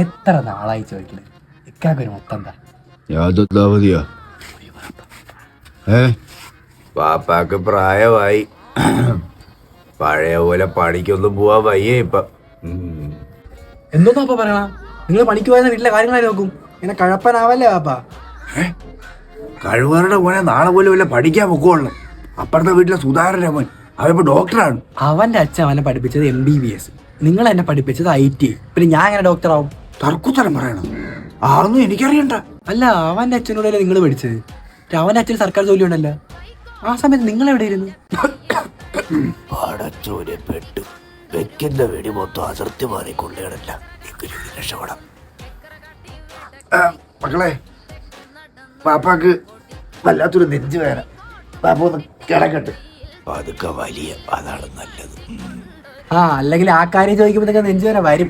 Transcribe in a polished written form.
എത്ര നാളായി ചോദിക്കണേ, ഇക്കാക്കൊരു മൊത്തം എന്താ? യാതൊരു പാപ്പാക്ക് പ്രായമായി, പഴയ പോലെ പണിക്കൊന്നും പോവാൻ വയ്യേ ഇപ്പൊ. എന്തോന്നാ അപ്പ പറയണ? നിങ്ങൾ പണിക്ക് പോയാൽ വീട്ടിലെ കാര്യങ്ങളായി നോക്കും, ഇങ്ങനെ കഴപ്പനാവല്ലേ പാപ്പാ? കഴിവറുടെ പോലെ നാളെ പോലെ വല്ല പഠിക്കാൻ പൊക്കോളണം. അപ്പുറത്തെ വീട്ടിലെ സുധാകരൻ അവൻ അവനിപ്പോ ഡോക്ടറാണ്. അവന്റെ അച്ഛൻ അവനെ പഠിപ്പിച്ചത് MBBS, നിങ്ങൾ എന്നെ പഠിപ്പിച്ചത് IT. പിന്നെ ഞാൻ എങ്ങനെ ഡോക്ടറാവും? തർക്കുത്തരം പറയണം, ആണെന്നും എനിക്കറിയണ്ട. അല്ല, അവന്റെ അച്ഛനോടല്ലേ നിങ്ങൾ പഠിച്ചത്? അവന്റെ അച്ഛൻ സർക്കാർ ജോലി ഉണ്ടല്ലോ. ആ സമയത്ത് നിങ്ങൾ എവിടെ ഇരുന്നു? പടച്ചോനെ പെട്ടു. വെക്കുന്ന വെടി മൊത്തം അസർത്യ മാറി കൊള്ളയടല്ല. രക്ഷപ്പെടാം മക്കളെ. പാപ്പാക്ക് വല്ലാത്തൊരു നെഞ്ചു വേന. പാപ്പ ഒന്ന് കിടക്കട്ടെ. അതൊക്കെ വലിയ, അതാണ് നല്ലത്. അല്ലെങ്കിൽ ആ കാര്യം ചോദിക്കുമ്പോഴത്തേക്ക് നെഞ്ചു വരെ വരും.